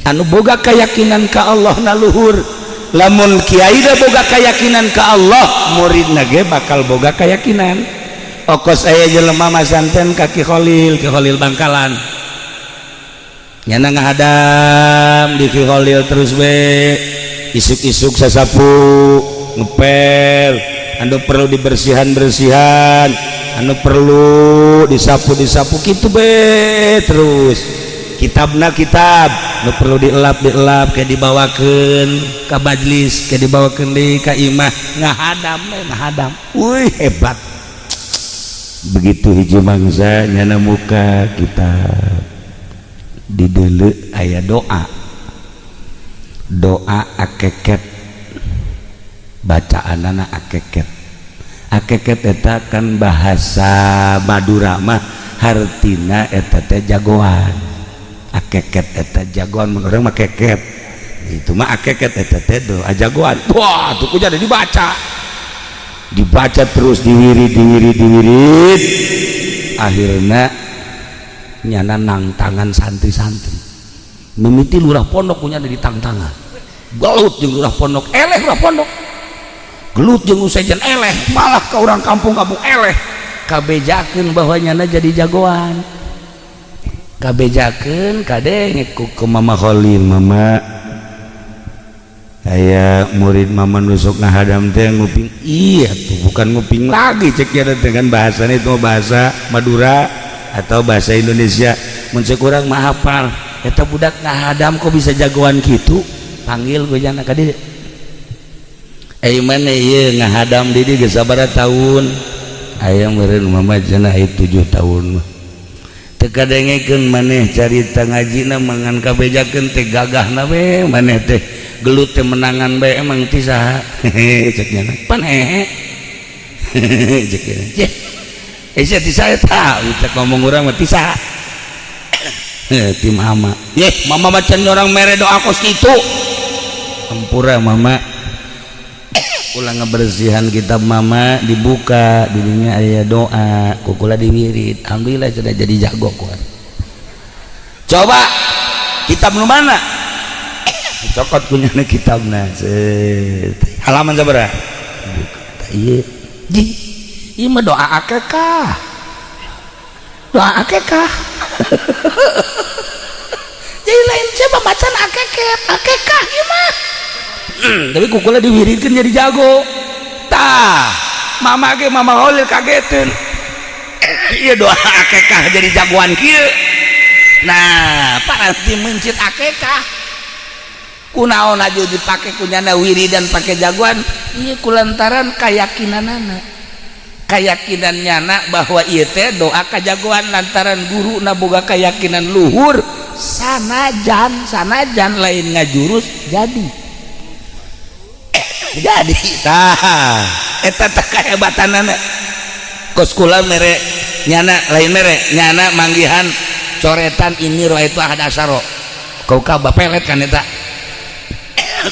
anu boga keyakinan ka Allah na luhur. Lamun kiai da boga keyakinan ka Allah, murid ge bakal boga keyakinan. Okos aya jelema masanten ka Ki Khalil Bangkalan, nyana ngahadam di Ki Khalil terus we isuk-isuk sasapu ngepel, anu perlu dibersihan anu perlu disapu kitu be terus. Kitabna kitab nu perlu dielap kayak dibawakeun ka majlis, kayak dibawakeun deui ka imah, ngahadam. Wih hebat. Begitu hiji mangsa nyana muka kitab di deuleu aya doa akeket, bacaanana akeket eta kan bahasa Madura mah hartina eta teh jagoan. Akeket eta jagoan, mun urang mah keket, itu mah akeket eta teh doa jagoan. Wah tuh kudu dibaca terus diwirid, akhirnya nyana nangtangan santri-santri, mimiti lurah pondok punya di tangtangan, gelut jeung lurah pondok, eleh lurah pondok, gelut jeung usejen eleh, malah ke orang kampung eleh, kabejakeun bahwa nyana jadi jagoan. Kabejakeun kade ku Mama Khalil, mama aya murid mama nusuk ngahadam teh nguping, iya tuh bukan nguping lagi cek ya dengan bahasanya itu bahasa Madura atau bahasa Indonesia. Mun cek urang mah hafal eta budak ngahadam kok bisa jagoan kitu, panggil gue jana ka dieu. Mana ieu ngahadam di dieu geus sabaraha taun? Aya meureun mama cenah 7 tahun mah. Kadengekeun maneh carita ngajina mangan kabejakeun teh gagahna we maneh teh gelut teh menangan bae emang ti saha cek nya pan hehe cek nya sia ti saha tah cek ngomong urang mah ti saha ti mama mama macan orang mere doa kos kitu ampura mama ulang ngebersihan kitab mama dibuka dirinya aya doa kukula diwirid, alhamdulillah sudah jadi jago kuat. Coba kitab nu mana cokot kunyana kitabna halaman sabaraha ieu ieu mah doa akekah jadi lain siapa macan akekah ieu mah tapi kukula diwiridkeun jadi jago. Tah mama Khalil kageteun ieu doa akekah jadi jagoan kieu. Nah paranti mencit akekah kunaon aju dipake kunyana wiridan pake jagoan, ieu kulantaran keyakinanana, keyakinan nyana bahwa ieu teh doa kajagoan lantaran guru na boga keyakinan luhur, sanajan lain ngajurus jadi tah eta teh kahebatanana. Kos kula mere nyana lain mere nyana manggihan coretan ini roh itu ahad asaro kau bapelet kan eta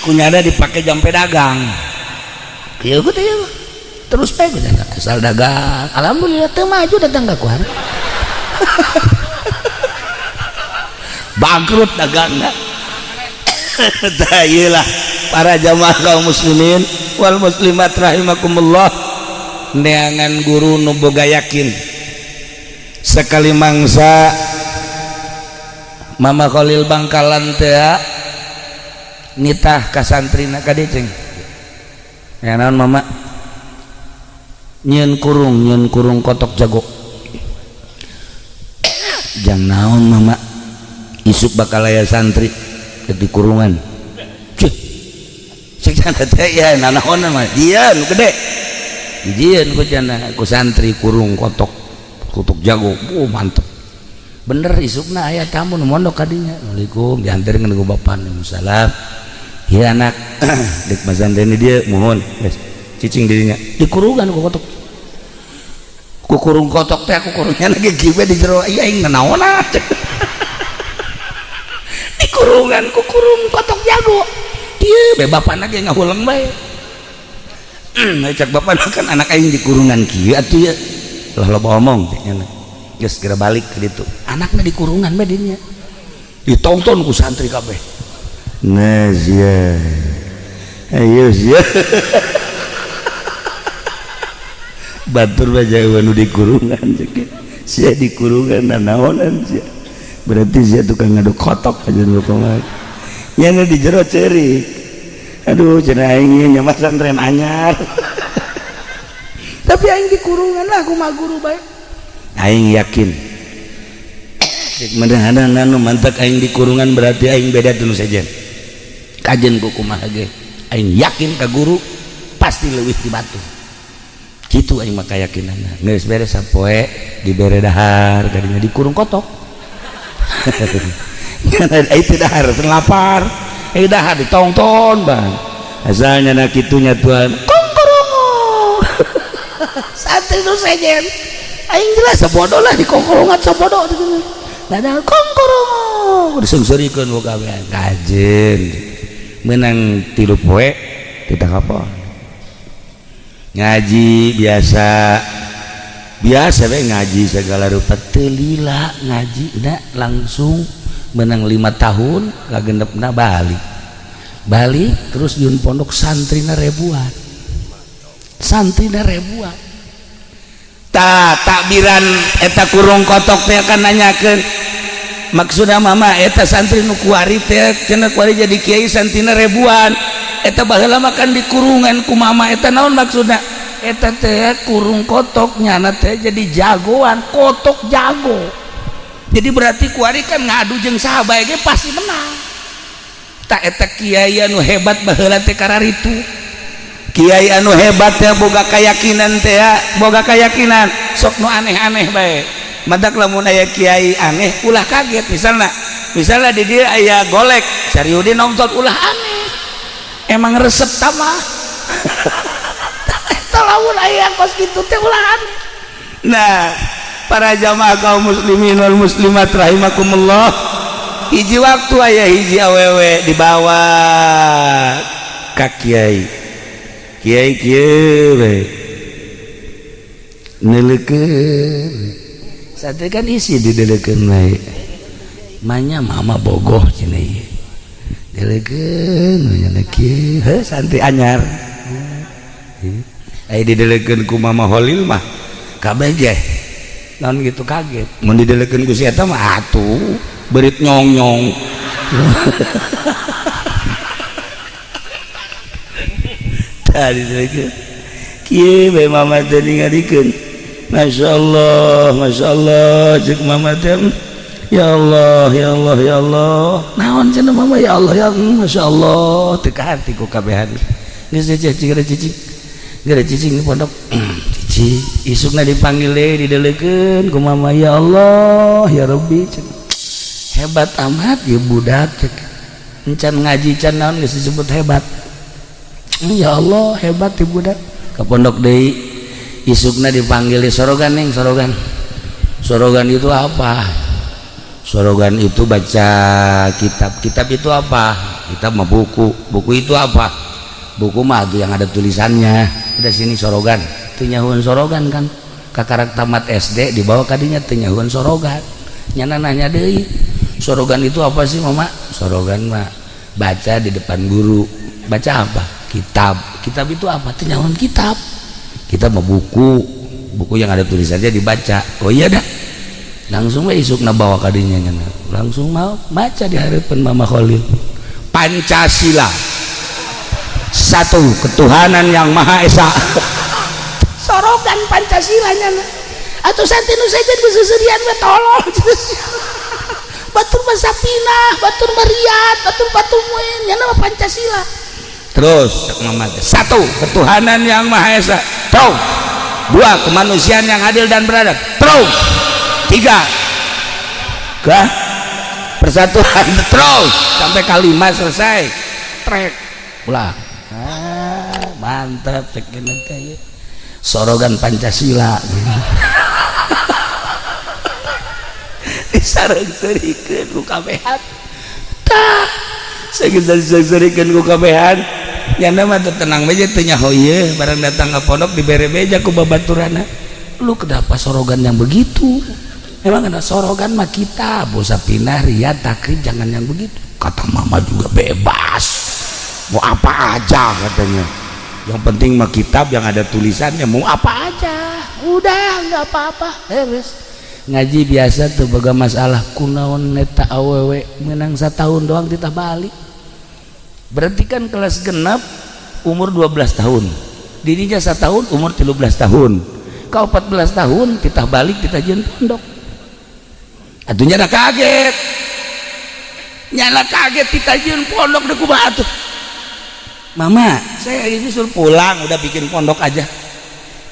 kunyana dipake jampe dagang ieu teh terus pe asal dagang alhamdulillah teu maju datang ka kuar bangkrut dagangna. Tah ieu lah para jamaah kaum muslimin wal muslimat rahimakumullah, neangan guru nu boga yakin sekali mangsa Mama Khalil Bangkalan teh nitah ka santrina ka dieu ceng ya naon mama nyieun kurung kotok jago jang naon mama isuk bakal aya santri di kurungan seksana teh ya nanaon mah dieun nu gede dijieun ku cenah ku santri kurung kotok jago mantep bener isukna aya tamu nu mondok ka dinya. Assalamualaikum diantarkeun ku bapak. Waalaikumsalam. Ieu anak dek mazandeni dia mohon geus cicing dirinya di kurungan ku kotok ku kurung kotok teh aku kurungnya lagi kieu di jero ieu aing naonna di kurungan ku kurung kotok jago ieu be bapana ge ngahuleng bae cek bapak kan anak aing di kurungan kieu atuh ya lah loba omong cenah geus segera balik ke ditu anakna di kurungan bae dinya ditonton ku santri kabeh Nazia ayo sia batur baja anu di kurungan sia di kurungan naonan sia berarti sia tukang ngaduk kotok aja nu kumaha nya di jero ceurik aduh cenah aing nya mah santren anyar tapi aing di kurungan lah kumaha guru bae aing yakin cek menehana anu mantak aing di kurungan berarti aing beda tuluy sajen kajen ku kumaha ge aing yakin ka guru pasti leuwih ti batu kitu aing mah kayakinanna geus beres sapoe dibere dahar kadinya dikurung kotok itu dahar teu lapar dahar ditongton bang asalnya na kitunya Tuhan kongkorong santri nu sejen aing jelas sabodo lah di kongkorongan sabodo ada kongkorong disungsurikeun ku kabehan kajen menang 3 poe kita kapal ngaji biasa we ngaji segala rupa telila ngaji da langsung menang 5 tahun kagendepna balik terus yun pondok santrina ribuan takbiran eta kurung kotok teh akan nanyakeun maksudna mama eta santri nu kuari teh cenah kuari jadi kiai santrina ribuan eta baheula makan di kurungan ku mama eta naon maksudna eta teh kurung kotok nyana teh jadi jagoan kotok jago jadi berarti kuari kan ngadu jeung sahabat ge pasti menang tak eta kiai anu hebat baheula teh kararitu kiai anu hebat teh boga keyakinan sok nu aneh-aneh bae madak lamun aya kiai aneh ulah kaget misalnya di dia aya golek Sariudin nonton ulah aneh emang resep tamah lamun aya kos kitu teh ulah aneh. Nah para jamaah kaum muslimin wal muslimat rahimakumullah hiji waktu aya hiji awewe dibawa ka kiai kieu we neleukeun sateu kan isi dideleukeun wae manya mama bogoh cenah ieu deleukeun nya kieu santri anyar aya dideleukeun ku mama Holil mah kabeh ge naon gitu kaget mun dideleukeun ku si eta mah atuh beurit nyong-nyong tadi kieu bae mama teh ningalikeun masyaallah cek mama teh ya Allah naon cenah mama ya Allah ya masyaallah teu ka hati ku kabehan geus cicing di pondok cici isukna dipanggil deui dideleukeun ku mama ya Allah ya Rabbi hebat amat ya budak cek encan ngaji can naon geus disebut hebat ya Allah hebat ya budak ka pondok deui isukna dipanggil sorogan neng sorogan itu apa sorogan itu baca kitab itu apa kitab mah buku itu apa buku mah itu yang ada tulisannya udah sini sorogan teu nyahuan sorogan kan kakarak tamat SD dibawa kadinya teu nyahuan sorogan nyana nanya deui sorogan itu apa sih mama sorogan mah baca di depan guru baca apa kitab itu apa teu nyahuan kitab mah buku yang ada tulisannya dibaca oh iya dah langsung we isukna bawa kadinya nyana langsung mau baca di harapan mama Khalil Pancasila satu ketuhanan yang maha esa sorogan Pancasilanya atau santri nu sejen keseserian we tolol batur masapinah batur mariat batur muin nya nama Pancasila terus satu ketuhanan yang maha esa terus dua kemanusiaan yang adil dan beradab terus tiga persatuan terus sampai kalimat selesai trek ulah mantap cekeun kayak sorogan Pancasila disareng-sarikeun ku kabehan tah sareng-sarikeun ku kabehan nyana mah tenang beja teu nyaho ieu barang datang ka pondok dibere beja ku babaturana lu kenapa sorogan yang begitu emang ada sorogan mah kita bosa pindah riat takrib jangan yang begitu Kata mama juga bebas, mau apa aja katanya, yang penting mah kitab yang ada tulisannya, mau apa aja udah nggak apa-apa beres. Ngaji biasa tuh boga masalah kunaon neta awewe menang setahun doang kita balik, berarti kan kelas genap umur 12 tahun, dirinya setahun umur 13 tahun, kau 14 tahun kita balik kita jen pondok. Atuh nyana kaget, nyana kaget kita jen pondok deh kumaha atuh. Mama saya ini suruh pulang, udah bikin pondok aja.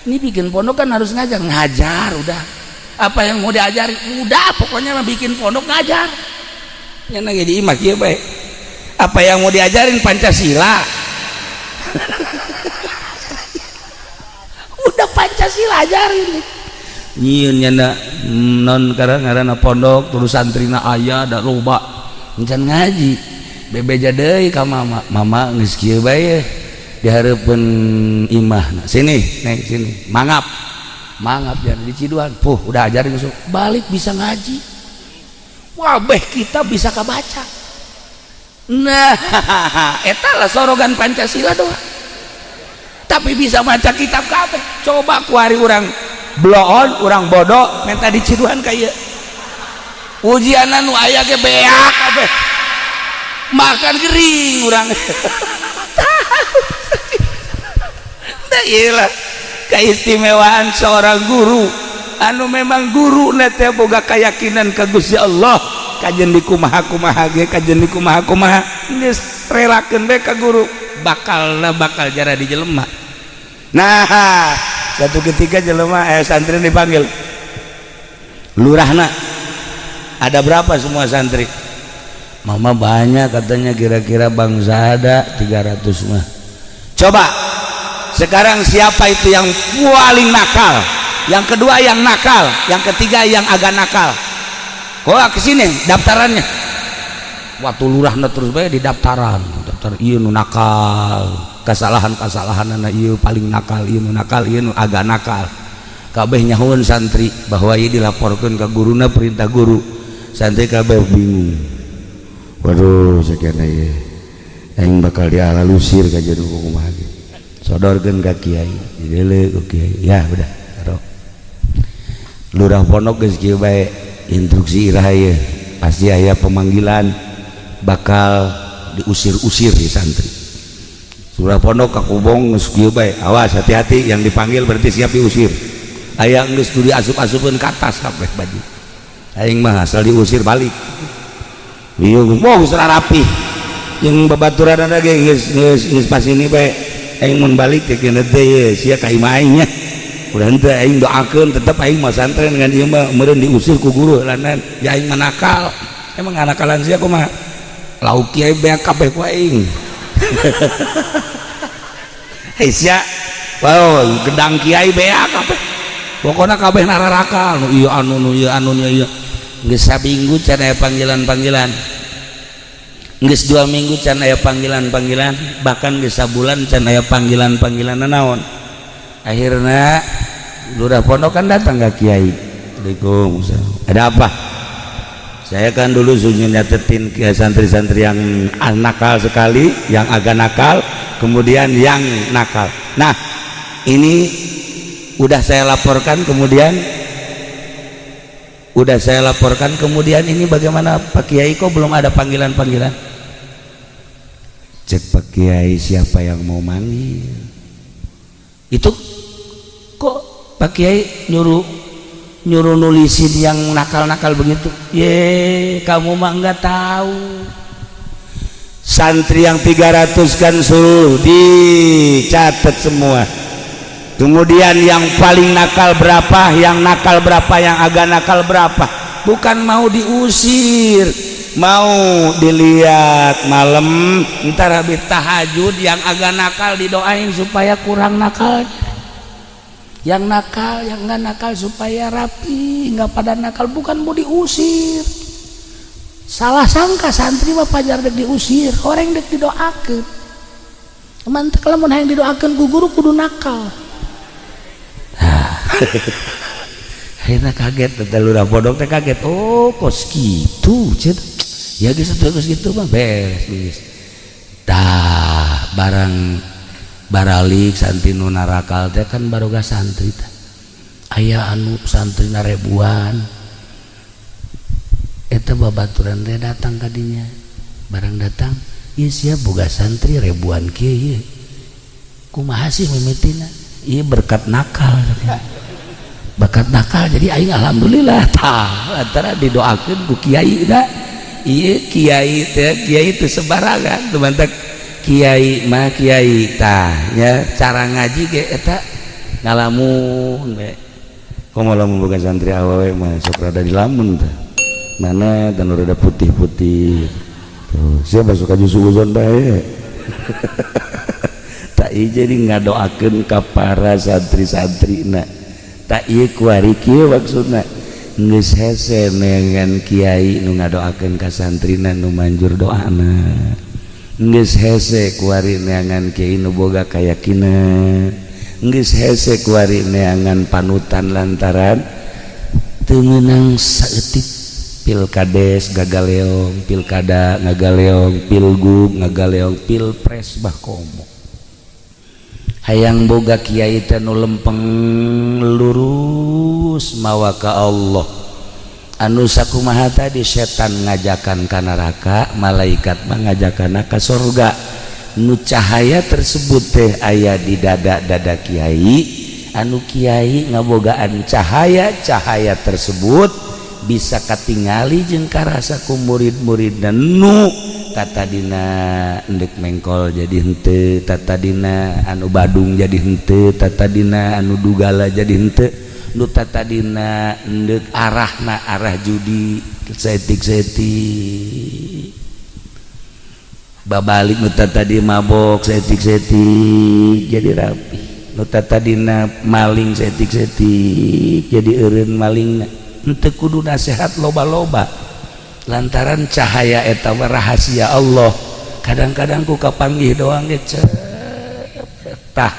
Ini bikin pondok kan harus ngajar udah, apa yang mau diajarin udah pokoknya mah bikin pondok ngajar. Nyana jadi imah kieu bae, apa yang mau diajarin Pancasila. Udah Pancasila ajarin nyieun nyana non karena pondok terus santrina aya da loba encan ngaji bebeja deui ka mama geus kieu bae dihareupeun imah. Sini nek sini mangap jadi di Ciduan udah ajarin balik bisa ngaji, wabeh kita bisa kabaca. Nah eta lah sorogan Pancasila doang, tapi bisa baca kitab kabeh. Coba kuari orang bloon, orang bodoh minta di Ciduan kayak ujianan nu aya ge beak kabeh, makan gering urang. Nah iyalah keistimewaan seorang guru anu memang guru teh boga keyakinan ka Gusti Allah, kajen di kumaha ge kajen di kumaha geus relakeun bae ka guru, bakal jara di jelema. Nah satu ketika jelema santri dipanggil lurahna, ada berapa semua santri? Mama banyak katanya, kira-kira bangsa ada 300 mah. Coba sekarang siapa itu yang paling nakal, yang kedua yang nakal, yang ketiga yang agak nakal? Kok kesini daftarannya? Waktu lurahna terus bae di daftar ieu nu nakal, kesalahan anak ieu paling nakal, ieu nu nakal, ieu nu agak nakal. Kabeh nyahoun santri bahwa ieu dilaporkeun ka guruna, perintah guru. Santri kabeh bingung. Waduh sakiana ieu. Aing bakal dialalusir ka jadi kumaha ge. Sodorkeun ka kiai, dideuleu ku kiai. Ya udah, taruh. Lurah pondok geus kieu bae, instruksi irah ieu. Pasti aya pemanggilan bakal diusir-usir di santri. Surah pondok ka kubong geus kieu bae. Awas hati-hati, yang dipanggil berarti siap diusir. Aya geus kudu asup-asupkeun ka atas kabeh baju. Aing mah asal diusir balik. Ieu geus rapi. Jeung babaturan ge geus pas ini bae. Aing mun balik teh kieu teh sia ka imah aing nya. Udah henteu aing doakeun tetep aing mah santren ngan ieu mah meureun diusir ku guru lantaran ya aing mah nakal. Emang nakalan sia kumaha? Lauk kiai beak kabeh ku aing. Hei sia, wow gedang kiai beak kabeh. Pokona kabeh nararakal, nu ieu anu nu ieu. Geus sabinggu can aya panggilan-panggilan. Geus 2 minggu can aya panggilan-panggilan, bahkan geus sabulan can aya panggilan-panggilan naon. Akhirna lurah pondok kan datang ke kiai. Assalamualaikum. Ada apa? Saya kan dulu sudah nyatetin ke santri-santri yang nakal sekali, yang agak nakal, kemudian yang nakal. Nah ini udah saya laporkan, kemudian ini bagaimana Pak Kiai, kok belum ada panggilan-panggilan? Cek Pak Kiai, siapa yang mau manggil? Itu kok Pak Kiai nyuruh nulisin yang nakal-nakal begitu? Kamu mah enggak tahu. Santri yang 300 kan suruh dicatat semua. Kemudian yang paling nakal berapa, yang nakal berapa, yang agak nakal berapa. Bukan mau diusir, mau dilihat malam ntar habis tahajud yang agak nakal didoain supaya kurang nakal. Yang nakal, yang enggak nakal supaya rapi, enggak pada nakal, bukan mau diusir. Salah sangka santri mah pajar dek diusir, orang dek didoakeun. Mantep lamun hayang didoakeun ku guru kudu nakal. Akhirnya kaget, lurah pondok teh kaget. Oh kos gitu, ya geus terus gitu mah beres geus tah barang baralik santri nu narakal teh kan baroga santri teh aya anu santrina ribuan eta babaturan teh datang ka dinya barang datang ieu sia boga santri ribuan kieu kumaha sih mimitina ieu berkat nakal bakat nakal jadi aing alhamdulillah tah antara didoakeun ku kiai da ieu kiai teh sebarangan teu mantak kiai mah kiai tah nya cara ngaji ge eta ngalamun we komo lamun boga santri awewe mah sok rada dilamun teh mana dan rada putih-putih tuh siapa suka jusuzon bae tak jadi ngadoakeun ka para santri-santrina tak ieu kuari kieu maksudna geus hese neangan kiai nu ngadoakeun ka santrina nu manjur doana geus hese kuari neangan kiai nu boga kayakinan geus hese kuari neangan panutan lantaran teu meunang saeutik pilkades gagaleong pilkada ngagaleong pilgub ngagaleong pilpres bah komo hayang boga kiai teh nu lempeng lurus mawa ka Allah anu sakumaha tadi setan ngajakan ka neraka malaikat mah ngajakan ka surga nu cahaya tersebut teh aya di dada kiai anu kiai ngabogaan cahaya tersebut bisa katingali jeung karasa ku murid-murid dan nu tatadina endek mengkol jadi henteu tatadina anu badung jadi henteu tatadina anu dugala jadi henteu nu tatadina endek arahna arah judi setik-setik babalik nu tadi mabok setik-setik jadi rapi nu tadina maling setik-setik jadi eureun malingna henteu kudu nasihat loba-loba lantaran cahaya eta rahasia Allah kadang-kadang ku kapanggih doang ge tah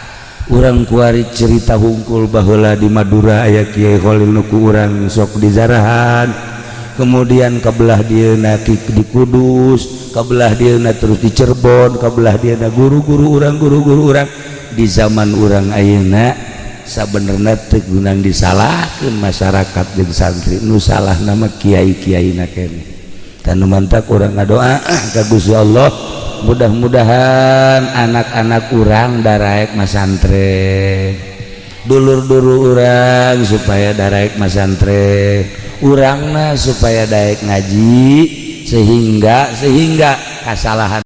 urang kuari cerita hungkul baheula di Madura aya Kiai Khalil nu ku urang sok dijarahan kemudian kabelah dieuna di Kudus kabelah dieuna terus di Cirebon kabelah dieuna guru-guru urang di zaman urang ayeuna sabenerna teu gunang disalahkeun masyarakat jeung santri nu salah nama kiai-kiaina keneh tanu mantak urang ngadoa ka Gusti Allah mudah-mudahan anak-anak urang daraek masantren dulur-dulur urang supaya daraek masantren urangna supaya daek ngaji sehingga kasalahan